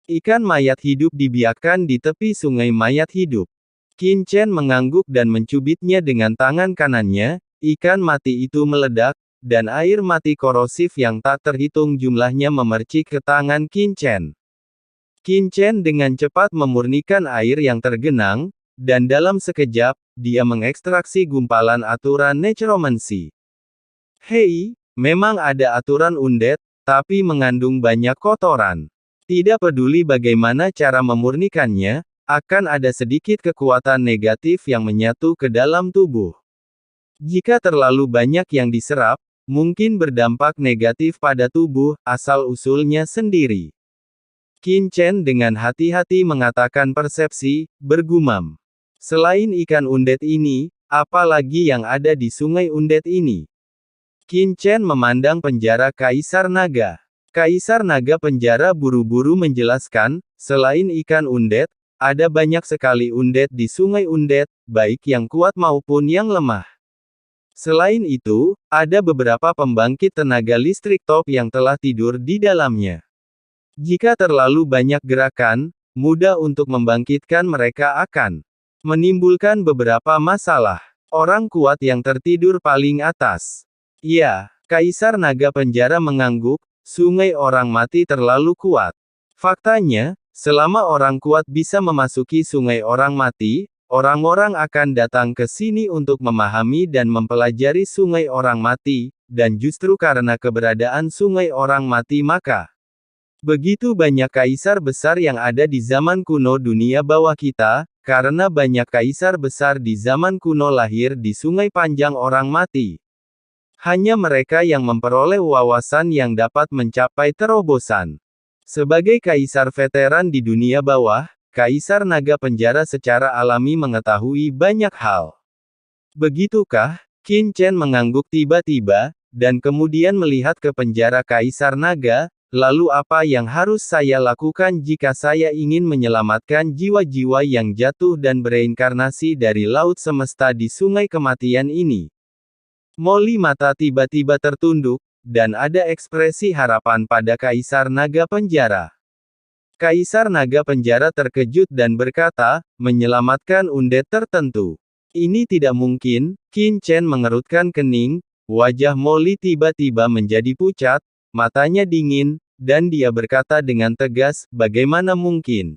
Ikan mayat hidup dibiarkan di tepi sungai mayat hidup. Qin Chen mengangguk dan mencubitnya dengan tangan kanannya, ikan mati itu meledak, dan air mati korosif yang tak terhitung jumlahnya memercik ke tangan Qin Chen. Qin Chen dengan cepat memurnikan air yang tergenang, dan dalam sekejap, dia mengekstraksi gumpalan aturan necromancy. Hei, memang ada aturan undead, tapi mengandung banyak kotoran. Tidak peduli bagaimana cara memurnikannya, akan ada sedikit kekuatan negatif yang menyatu ke dalam tubuh. Jika terlalu banyak yang diserap, mungkin berdampak negatif pada tubuh, asal-usulnya sendiri. Qin Chen dengan hati-hati mengatakan persepsi, bergumam. Selain ikan undead ini, apa lagi yang ada di sungai undead ini? Qin Chen memandang penjara Kaisar Naga. Kaisar Naga penjara buru-buru menjelaskan, selain ikan undead, ada banyak sekali undead di sungai undead, baik yang kuat maupun yang lemah. Selain itu, ada beberapa pembangkit tenaga listrik top yang telah tidur di dalamnya. Jika terlalu banyak gerakan, mudah untuk membangkitkan mereka akan menimbulkan beberapa masalah. Orang kuat yang tertidur paling atas. Ya, Kaisar Naga penjara mengangguk, sungai orang mati terlalu kuat. Faktanya, selama orang kuat bisa memasuki sungai orang mati, orang-orang akan datang ke sini untuk memahami dan mempelajari sungai orang mati, dan justru karena keberadaan sungai orang mati maka begitu banyak kaisar besar yang ada di zaman kuno dunia bawah kita, karena banyak kaisar besar di zaman kuno lahir di sungai panjang orang mati. Hanya mereka yang memperoleh wawasan yang dapat mencapai terobosan. Sebagai kaisar veteran di dunia bawah, Kaisar Naga Penjara secara alami mengetahui banyak hal. Begitukah? Qin Chen mengangguk tiba-tiba, dan kemudian melihat ke penjara Kaisar Naga, lalu apa yang harus saya lakukan jika saya ingin menyelamatkan jiwa-jiwa yang jatuh dan bereinkarnasi dari laut semesta di sungai kematian ini? Molly mata tiba-tiba tertunduk, dan ada ekspresi harapan pada Kaisar Naga Penjara. Kaisar Naga Penjara terkejut dan berkata, menyelamatkan undead tertentu. Ini tidak mungkin. Qin Chen mengerutkan kening, wajah Molly tiba-tiba menjadi pucat, matanya dingin, dan dia berkata dengan tegas, bagaimana mungkin?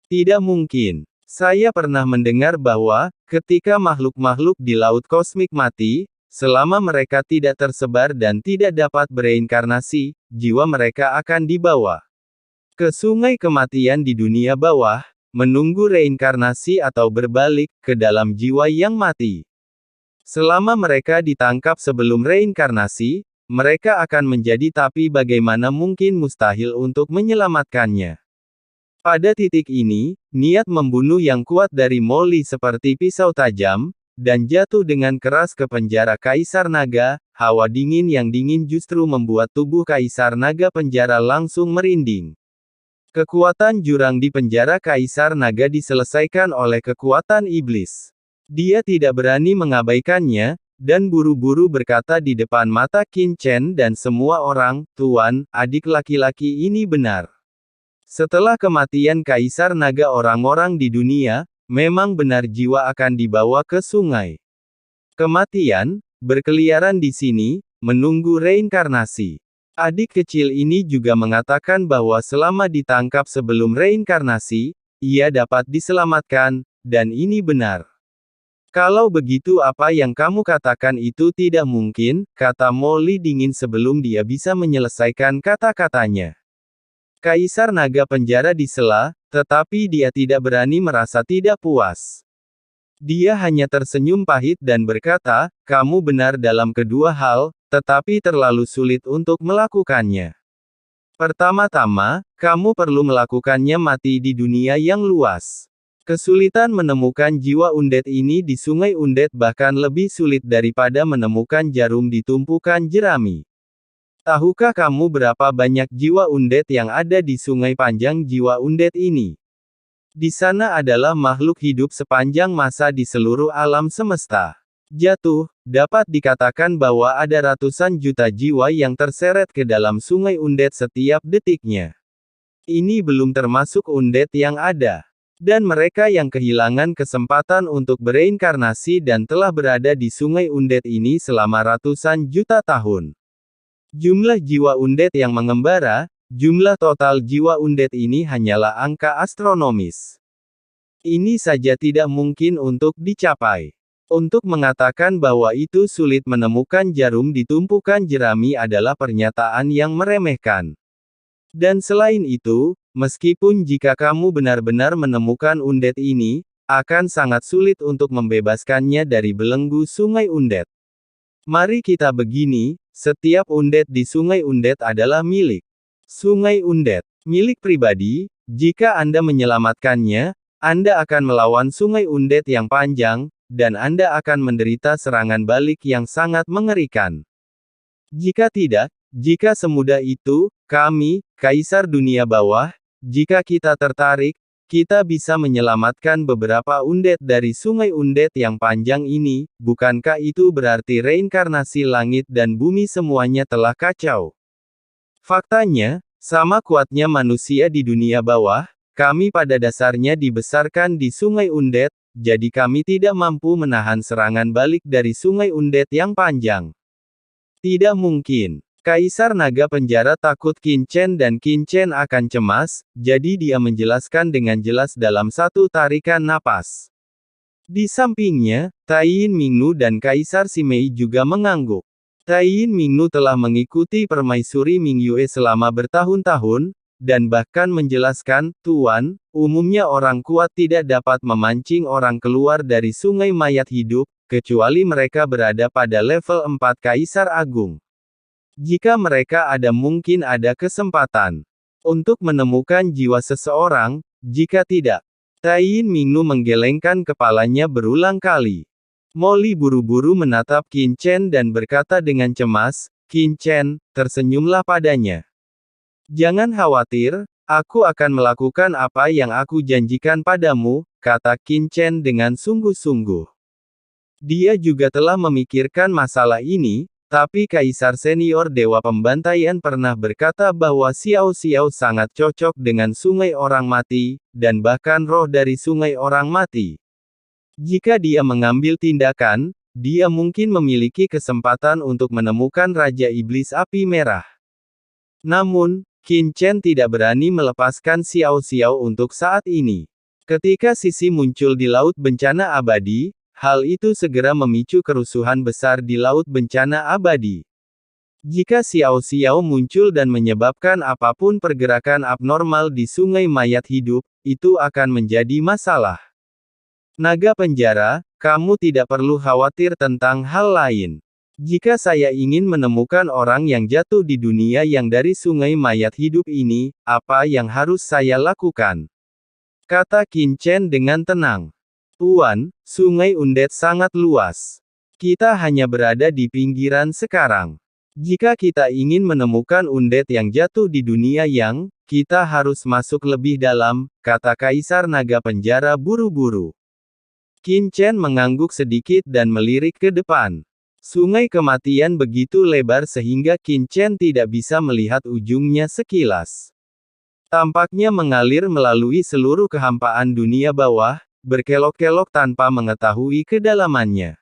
Tidak mungkin. Saya pernah mendengar bahwa, ketika makhluk-makhluk di laut kosmik mati, selama mereka tidak tersebar dan tidak dapat bereinkarnasi, jiwa mereka akan dibawa ke sungai kematian di dunia bawah, menunggu reinkarnasi atau berbalik ke dalam jiwa yang mati. Selama mereka ditangkap sebelum reinkarnasi, mereka akan menjadi tapi bagaimana mungkin mustahil untuk menyelamatkannya. Pada titik ini, niat membunuh yang kuat dari Molly seperti pisau tajam, dan jatuh dengan keras ke penjara Kaisar Naga. Hawa dingin yang dingin justru membuat tubuh Kaisar Naga Penjara langsung merinding. Kekuatan jurang di penjara Kaisar Naga diselesaikan oleh kekuatan iblis. Dia tidak berani mengabaikannya, dan buru-buru berkata di depan mata Qin Chen dan semua orang, Tuan, adik laki-laki ini benar. Setelah kematian Kaisar Naga orang-orang di dunia, memang benar jiwa akan dibawa ke sungai kematian, berkeliaran di sini, menunggu reinkarnasi. Adik kecil ini juga mengatakan bahwa selama ditangkap sebelum reinkarnasi, ia dapat diselamatkan, dan ini benar. Kalau begitu apa yang kamu katakan itu tidak mungkin, kata Molly dingin sebelum dia bisa menyelesaikan kata-katanya. Kaisar Naga Penjara disela, tetapi dia tidak berani merasa tidak puas. Dia hanya tersenyum pahit dan berkata, kamu benar dalam kedua hal, tetapi terlalu sulit untuk melakukannya. Pertama-tama, kamu perlu melakukannya mati di dunia yang luas. Kesulitan menemukan jiwa undead ini di sungai undead bahkan lebih sulit daripada menemukan jarum di tumpukan jerami. Tahukah kamu berapa banyak jiwa undead yang ada di sungai panjang jiwa undead ini? Di sana adalah makhluk hidup sepanjang masa di seluruh alam semesta. Jatuh, dapat dikatakan bahwa ada ratusan juta jiwa yang terseret ke dalam sungai undead setiap detiknya. Ini belum termasuk undead yang ada. Dan mereka yang kehilangan kesempatan untuk bereinkarnasi dan telah berada di sungai undead ini selama ratusan juta tahun. Jumlah jiwa undead yang mengembara, jumlah total jiwa undead ini hanyalah angka astronomis. Ini saja tidak mungkin untuk dicapai. Untuk mengatakan bahwa itu sulit menemukan jarum di tumpukan jerami adalah pernyataan yang meremehkan. Dan selain itu, meskipun jika kamu benar-benar menemukan undead ini, akan sangat sulit untuk membebaskannya dari belenggu sungai undead. Mari kita begini, setiap undead di sungai undead adalah milik sungai undead, milik pribadi. Jika Anda menyelamatkannya, Anda akan melawan sungai undead yang panjang, dan Anda akan menderita serangan balik yang sangat mengerikan. Jika tidak, jika semudah itu, kami, Kaisar Dunia Bawah, jika kita tertarik, kita bisa menyelamatkan beberapa undead dari sungai undead yang panjang ini. Bukankah itu berarti reinkarnasi langit dan bumi semuanya telah kacau? Faktanya, sama kuatnya manusia di dunia bawah, kami pada dasarnya dibesarkan di sungai undead, jadi kami tidak mampu menahan serangan balik dari sungai undead yang panjang. Tidak mungkin. Kaisar Naga Penjara takut Qin Chen dan Qin Chen akan cemas, jadi dia menjelaskan dengan jelas dalam satu tarikan napas. Di sampingnya, Taiyin Mingnu dan Kaisar Simei juga mengangguk. Taiyin Mingnu telah mengikuti permaisuri Mingyue selama bertahun-tahun, dan bahkan menjelaskan, Tuan, umumnya orang kuat tidak dapat memancing orang keluar dari sungai mayat hidup, kecuali mereka berada pada level 4 Kaisar Agung. Jika mereka ada mungkin ada kesempatan untuk menemukan jiwa seseorang, jika tidak. Taiyin Mingnu menggelengkan kepalanya berulang kali. Molly buru-buru menatap Qin Chen dan berkata dengan cemas, Qin Chen, tersenyumlah padanya. Jangan khawatir, aku akan melakukan apa yang aku janjikan padamu, kata Qin Chen dengan sungguh-sungguh. Dia juga telah memikirkan masalah ini. Tapi Kaisar Senior Dewa Pembantaian pernah berkata bahwa Xiao Xiao sangat cocok dengan sungai orang mati, dan bahkan roh dari sungai orang mati. Jika dia mengambil tindakan, dia mungkin memiliki kesempatan untuk menemukan Raja Iblis Api Merah. Namun, Qin Chen tidak berani melepaskan Xiao Xiao untuk saat ini. Ketika Sisi muncul di Laut Bencana Abadi, hal itu segera memicu kerusuhan besar di Laut Bencana Abadi. Jika Xiao Xiao muncul dan menyebabkan apapun pergerakan abnormal di sungai mayat hidup, itu akan menjadi masalah. Naga Penjara, kamu tidak perlu khawatir tentang hal lain. Jika saya ingin menemukan orang yang jatuh di dunia yang dari sungai mayat hidup ini, apa yang harus saya lakukan? Kata Qin Chen dengan tenang. Tuan, sungai undead sangat luas. Kita hanya berada di pinggiran sekarang. Jika kita ingin menemukan undead yang jatuh di dunia yang, kita harus masuk lebih dalam, kata Kaisar Naga Penjara buru-buru. Qin Chen mengangguk sedikit dan melirik ke depan. Sungai kematian begitu lebar sehingga Qin Chen tidak bisa melihat ujungnya sekilas. Tampaknya mengalir melalui seluruh kehampaan dunia bawah, berkelok-kelok tanpa mengetahui kedalamannya.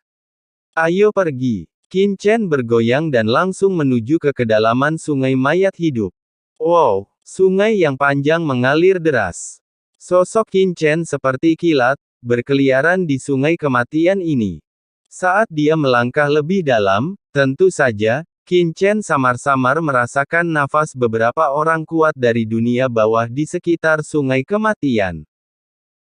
Ayo pergi. Qin Chen bergoyang dan langsung menuju ke kedalaman sungai mayat hidup. Wow, sungai yang panjang mengalir deras. Sosok Qin Chen seperti kilat, berkeliaran di sungai kematian ini. Saat dia melangkah lebih dalam, tentu saja, Qin Chen samar-samar merasakan nafas beberapa orang kuat dari dunia bawah di sekitar sungai kematian.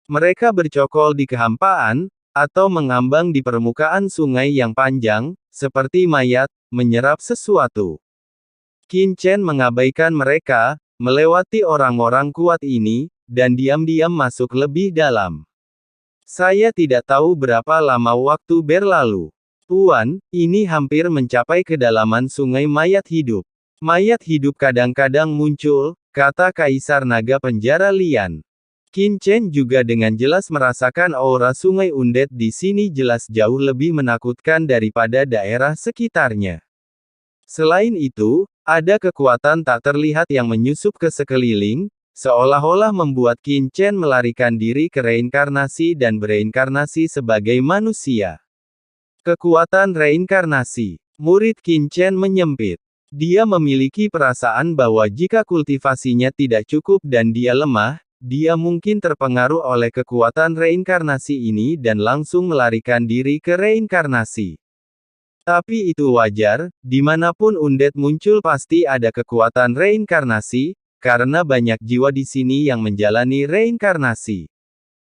Mereka bercokol di kehampaan, atau mengambang di permukaan sungai yang panjang, seperti mayat, menyerap sesuatu. Qin Chen mengabaikan mereka, melewati orang-orang kuat ini, dan diam-diam masuk lebih dalam. Saya tidak tahu berapa lama waktu berlalu. Tuan, ini hampir mencapai kedalaman sungai mayat hidup. Mayat hidup kadang-kadang muncul, kata Kaisar Naga Penjara Lian. Qin Chen juga dengan jelas merasakan aura sungai undead di sini jelas jauh lebih menakutkan daripada daerah sekitarnya. Selain itu, ada kekuatan tak terlihat yang menyusup ke sekeliling, seolah-olah membuat Qin Chen melarikan diri ke reinkarnasi dan bereinkarnasi sebagai manusia. Kekuatan reinkarnasi. Murid Qin Chen menyempit. Dia memiliki perasaan bahwa jika kultivasinya tidak cukup dan dia lemah, dia mungkin terpengaruh oleh kekuatan reinkarnasi ini dan langsung melarikan diri ke reinkarnasi. Tapi itu wajar, dimanapun undead muncul pasti ada kekuatan reinkarnasi, karena banyak jiwa di sini yang menjalani reinkarnasi.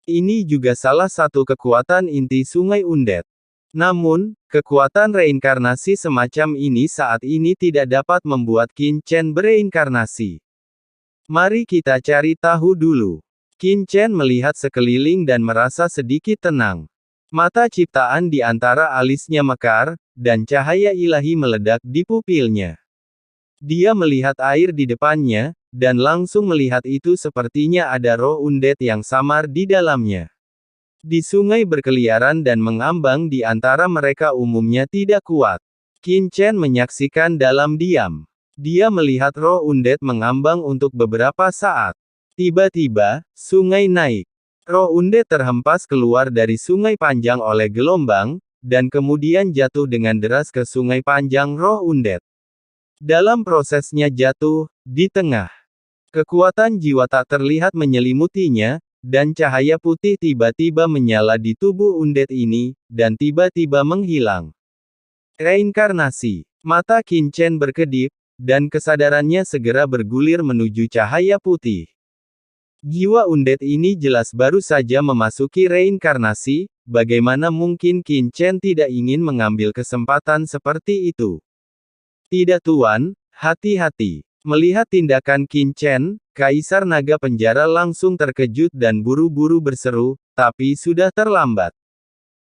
Ini juga salah satu kekuatan inti sungai undead. Namun, kekuatan reinkarnasi semacam ini saat ini tidak dapat membuat Qin Chen bereinkarnasi. Mari kita cari tahu dulu. Qin Chen melihat sekeliling dan merasa sedikit tenang. Mata ciptaan di antara alisnya mekar, dan cahaya ilahi meledak di pupilnya. Dia melihat air di depannya, dan langsung melihat itu sepertinya ada roh undead yang samar di dalamnya. Di sungai berkeliaran dan mengambang di antara mereka umumnya tidak kuat. Qin Chen menyaksikan dalam diam. Dia melihat roh undead mengambang untuk beberapa saat. Tiba-tiba, sungai naik. Roh undead terhempas keluar dari sungai panjang oleh gelombang, dan kemudian jatuh dengan deras ke sungai panjang roh undead. Dalam prosesnya jatuh, di tengah. Kekuatan jiwa tak terlihat menyelimutinya, dan cahaya putih tiba-tiba menyala di tubuh undead ini, dan tiba-tiba menghilang. Reinkarnasi. Mata Qin Chen berkedip, dan kesadarannya segera bergulir menuju cahaya putih. Jiwa undead ini jelas baru saja memasuki reinkarnasi, bagaimana mungkin Qin Chen tidak ingin mengambil kesempatan seperti itu? Tidak tuan, hati-hati. Melihat tindakan Qin Chen, Kaisar Naga Penjara langsung terkejut dan buru-buru berseru, tapi sudah terlambat.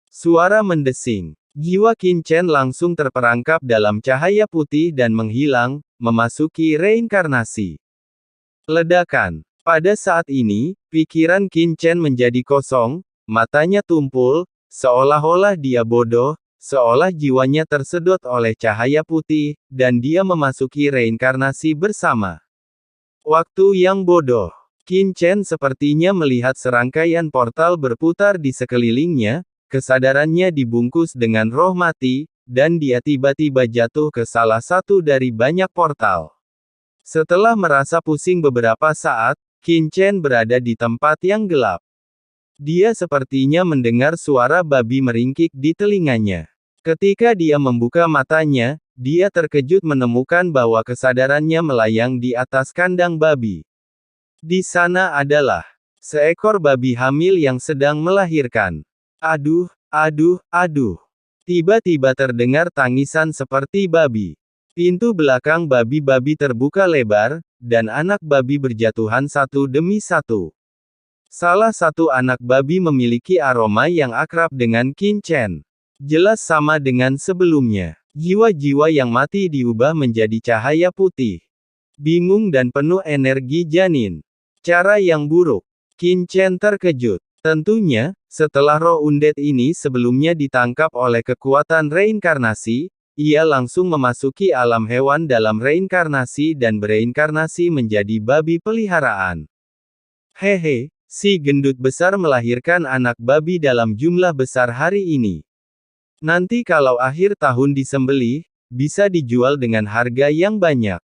Suara mendesing. Jiwa Qin Chen langsung terperangkap dalam cahaya putih dan menghilang, memasuki reinkarnasi. Ledakan. Pada saat ini, pikiran Qin Chen menjadi kosong, matanya tumpul, seolah-olah dia bodoh, seolah jiwanya tersedot oleh cahaya putih, dan dia memasuki reinkarnasi bersama. Waktu yang bodoh. Qin Chen sepertinya melihat serangkaian portal berputar di sekelilingnya, kesadarannya dibungkus dengan roh mati, dan dia tiba-tiba jatuh ke salah satu dari banyak portal. Setelah merasa pusing beberapa saat, Qin Chen berada di tempat yang gelap. Dia sepertinya mendengar suara babi meringkik di telinganya. Ketika dia membuka matanya, dia terkejut menemukan bahwa kesadarannya melayang di atas kandang babi. Di sana adalah seekor babi hamil yang sedang melahirkan. Aduh, aduh, aduh. Tiba-tiba terdengar tangisan seperti babi. Pintu belakang babi-babi terbuka lebar, dan anak babi berjatuhan satu demi satu. Salah satu anak babi memiliki aroma yang akrab dengan Qin Chen. Jelas sama dengan sebelumnya. Jiwa-jiwa yang mati diubah menjadi cahaya putih. Bingung dan penuh energi janin. Cara yang buruk. Qin Chen terkejut. Tentunya, setelah roh undead ini sebelumnya ditangkap oleh kekuatan reinkarnasi, ia langsung memasuki alam hewan dalam reinkarnasi dan bereinkarnasi menjadi babi peliharaan. Hehe, si gendut besar melahirkan anak babi dalam jumlah besar hari ini. Nanti kalau akhir tahun disembelih, bisa dijual dengan harga yang banyak.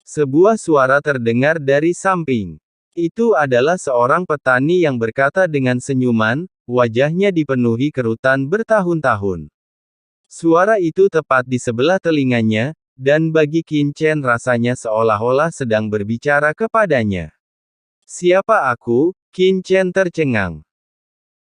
Sebuah suara terdengar dari samping. Itu adalah seorang petani yang berkata dengan senyuman, wajahnya dipenuhi kerutan bertahun-tahun. Suara itu tepat di sebelah telinganya, dan bagi Qin Chen rasanya seolah-olah sedang berbicara kepadanya. Siapa aku? Qin Chen tercengang.